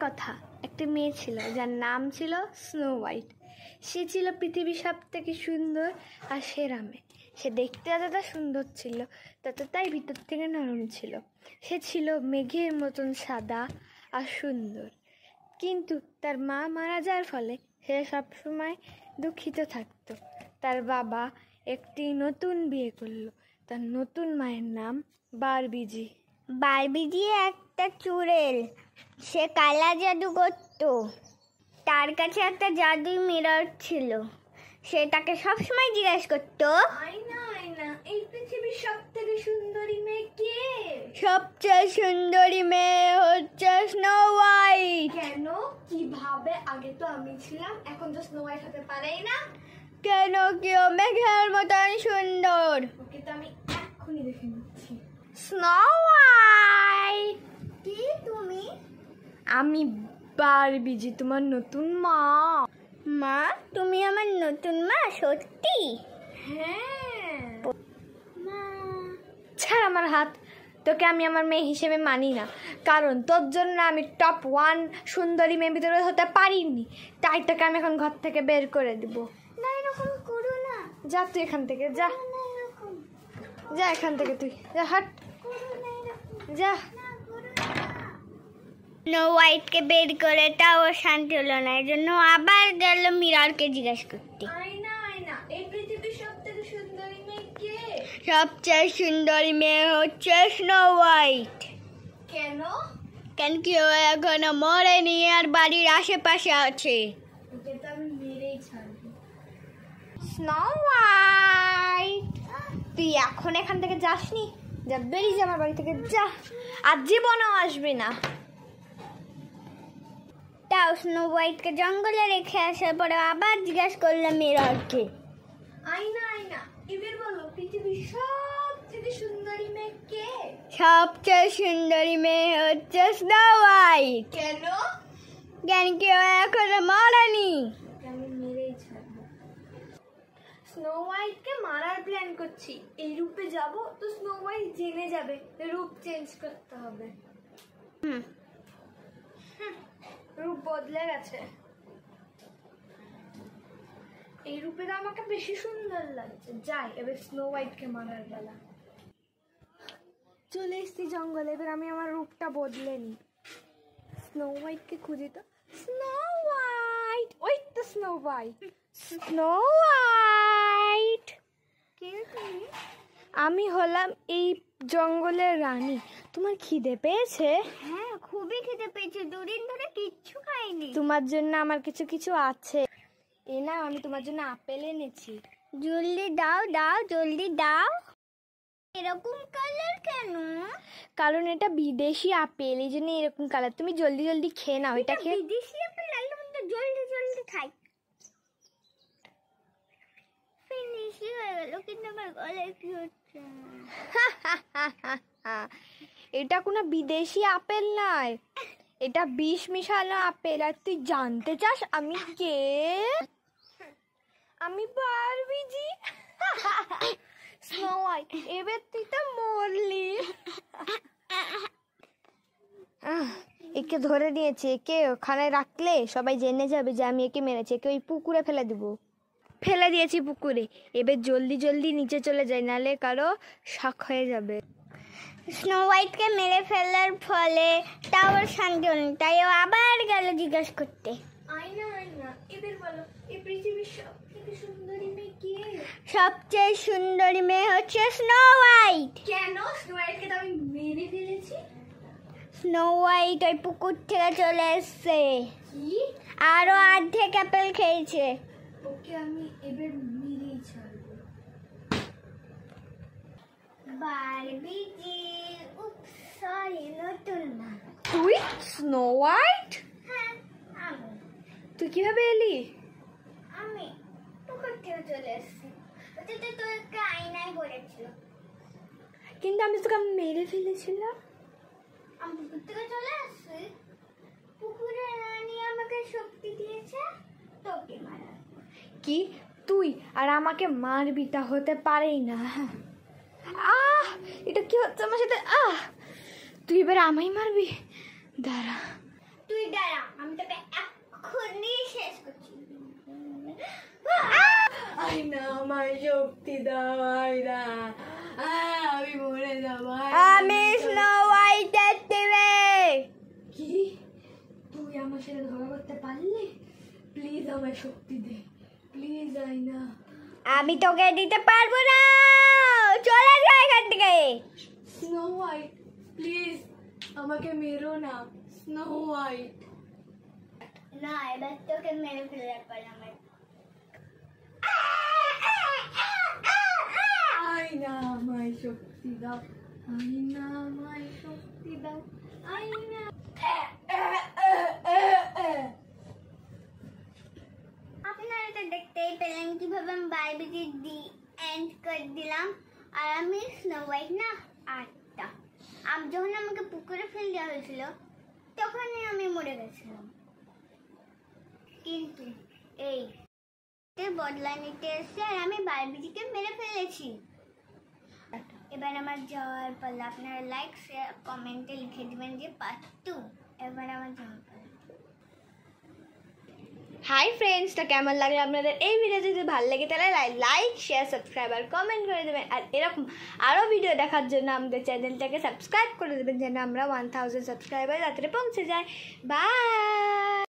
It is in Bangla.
কথা একটা মেয়ে ছিল যার নাম ছিল স্নো হোয়াইট। সে ছিল পৃথিবীর সব থেকে সুন্দর আর সেরা মেয়ে। সে দেখতে যতটা সুন্দর ছিল ততটাই ভিতর থেকে নরম ছিল। সে ছিল মেঘের মতন সাদা আর সুন্দর, কিন্তু তার মা মারা যাওয়ার ফলে সে সবসময় দুঃখিত থাকতো। তার বাবা একটি নতুন বিয়ে করলো। তার নতুন মায়ের নাম বারবিজি। বারবিজি একটা চুড়েল, সে কালা জাদু করত। তার কাছে একটা জাদুই মিরর ছিল। সে তাকে সবসময় জিজ্ঞেস করতো, আয়না আয়না, এই পৃথিবীর সব থেকে সুন্দরী মেয়ে কে? সবচেয়ে সুন্দরী মেয়ে হচ্ছে স্নো হোয়াইট। কেন? কিভাবে? আগে তো আমি ছিলাম, এখন তো স্নো হোয়াইট হতে পারেই না। কেন কেউ মেঘের মতন সুন্দর? ওকে তো আমি এক্ষুনি দেখে নিচ্ছি। স্নো হোয়াইট, কি তুমি? আমি বারবিজি, তোমার নতুন মা। মা, তুমি আমার নতুন মা? সত্যি? হ্যাঁ। মা, ছাড় আমার হাত। তোকে আমি আমার মেয়ে হিসেবে মানি না, কারণ তোর জন্য আমি টপ 1 সুন্দরী মেয়ের ভিতরে হতে পারিনি। তাই তোকে আমি এখন ঘর থেকে বের করে দিব। না এরকম করো না। যা তুই এখান থেকে, যা না এরকম যা এখান থেকে, তুই যা, হাট, করো না, এরকম যা। স্নো হোয়াইটকে বের করে তাও শান্তি হলো না, এই জন্য আবার গেল মিররকে জিজ্ঞেস করতে, আয়না আয়না, এই পৃথিবীর সব থেকে সুন্দরী মেয়ে কে? সবচেয়ে সুন্দরী মেয়ে হচ্ছে স্নো হোয়াইট। কেন? কেন কি ও এখনো মরেনি আর বাড়ির আশেপাশে আছে। ওকে তো আমি মেরেই ছাড়বো। স্নো হোয়াইট, তুই এখন এখান থেকে যাসনি? যা, বেরিয়ে যা আমার বাড়ি থেকে, যা। আর জীবনেও আসবি না। তাও স্নো হোয়াইটকে জঙ্গলে রেখে আসার পরে আবার জিজ্ঞেস করলো মিররকে, আয়না আয়না, এবার বলো পৃথিবীর সব থেকে সুন্দরী মেয়ে কে? সবচেয়ে সুন্দরী মেয়ে হচ্ছে স্নো হোয়াইট। কেন? কেন কি ও এখনো মরেনি? আমি মেরেই ছাড়বো। স্নো হোয়াইটকে মারার প্ল্যান করছি। এই রূপে যাব তো স্নো হোয়াইট জেনে যাবে, রূপ চেঞ্জ করতে হবে। রূপ বদলে গেছে। এই রূপে তো আমাকে বেশি সুন্দর লাগছে। যাই, এবার স্নো হোয়াইটকে মারার বেলা। চলে এসেছি জঙ্গলে, এবার আমি আমার রূপটা বদলে নিই। স্নো হোয়াইটকে খুঁজি তো। স্নো হোয়াইট, ওই তো স্নো হোয়াইট। স্নো হোয়াইট, কে তুমি? আমি হলাম এই জঙ্গলের রানী। তোমার খিদে পেয়েছে? হ্যাঁ, খুবই খেতে পেয়েছে, দুদিন ধরে কিচ্ছু খাইনি। তোমার জন্য আমার কিছু কিছু আছে। এ না, আমি তোমার জন্য আপেল এনেছি। জলদি দাও দাও, জলদি দাও। এরকম কালার কেন? কারণ এটা বিদেশি আপেল, এই জন্য এরকম কালার। তুমি জলদি জলদি খেয়ে নাও। এটা খেয়ে বিদেশি আপেল, আমি তো জলদি জলদি খাই। ফিনিশই হয়ে গেল, কিন্তু আমার গলায় কি হচ্ছে? এটা কোনো বিদেশি আপেল নয়, এটা বিষ মিশানো আপেল। আর তুই জানতে চাস আমি কে? আমি বারবিজি, স্নো হোয়াইট। এবার তুই তো মরলি। একে ধরে নিয়েছে, একে ওখানে রাখলে সবাই জেনে যাবে যে আমি একে মেরেছি। একে ওই পুকুরে ফেলে দিব। ফেলে দিয়েছি পুকুরে। এবার জলদি জলদি নিচে চলে যাই, নাহলে কারো শক হয়ে যাবে। স্নো হোয়াইটকে মেরে ফেলার ফলে তাও শান্তি হল, তাই ও আবার গেল জিজ্ঞেস করতে, আয়না আয়না, এবার বলো এই পৃথিবীর সব থেকে সুন্দরী মেয়ে কে? সবচেয়ে সুন্দরী মেয়ে হচ্ছে স্নো হোয়াইট। কেন? স্নো হোয়াইটকে তো আমি মেরে ফেলেছি। স্নো হোয়াইট ওই পুকুর থেকে চলে এসছে, কি? আরো অর্ধেক আপেল খেয়েছে। ওকে আমি এবার মেরেই ছাড়বো। বারবিজি, সরি, নতুন না। তুই স্নো হোয়াইট? হ্যাঁ, আমি তুই কিভাবে এলি? আমি পুকুর থেকে চলে এসছি। ওটা তো তোকে আয়নায় পড়েছিল। কিন্তু আমি তোকে মেরে ফেলেছিলাম। আমি পুকুর থেকে চলে আসছি, পুকুরের রানী আমাকে শক্তি দিয়েছে তোকে মারার। কি তুই আর আমাকে মারবি? তা হতে পারেই না। এটা কি হচ্ছে আমার সাথে? তুই এবার আমায় মারবি? দাঁড়া, তুই দাঁড়া, আমায় শক্তি দাও আয়না, আমি মরে যাবো। আমি স্নো হোয়াইটের টিভি। কি তুই আমার সাথে ধরা করতে পারলি? প্লিজ আমায় শক্তি দে, প্লিজ আয়না। আমি তোকে দিতে পারবো না, চলে যা এখান থেকে। স্নো হোয়াইট প্লিজ আমাকে মেরো না, স্নো হোয়াইট। না, এবার তোকে মেরে ফেলে পারলাম। আয়না আমায় শক্তি দাও, আয়না আমায় শক্তি দাও, আয়না। আপনারা তো দেখতেই পেলেন কিভাবে আমি বারবিটি দি এন্ড করে দিলাম। আর আমি স্নো হোয়াইট না 8টা। যখন আমাকে পুকুরে ফেলে দেওয়া হয়েছিল তখনই আমি মরে গেছিলাম, কিন্তু এই বদলা নিতে এসে আর আমি বারবিটিকে মেরে ফেলেছি। এবার আমার জয় পাল্লা। আপনারা লাইক শেয়ার কমেন্টে লিখে দিবেন যে পার্ট 2। এবার আমার জয় পাল্লা। হাই ফ্রেন্ডস, তো কেমন লাগলো আপনাদের এই ভিডিও? যদি ভালো লাগে তাহলে লাইক শেয়ার সাবস্ক্রাইব আর কমেন্ট করে দেবেন। আর এরকম আরও ভিডিও দেখার জন্য আমাদের চ্যানেলটাকে সাবস্ক্রাইব করে দেবেন, যেন আমরা 1000 সাবস্ক্রাইবার তাড়াতাড়ি পৌঁছে যাই। বাই।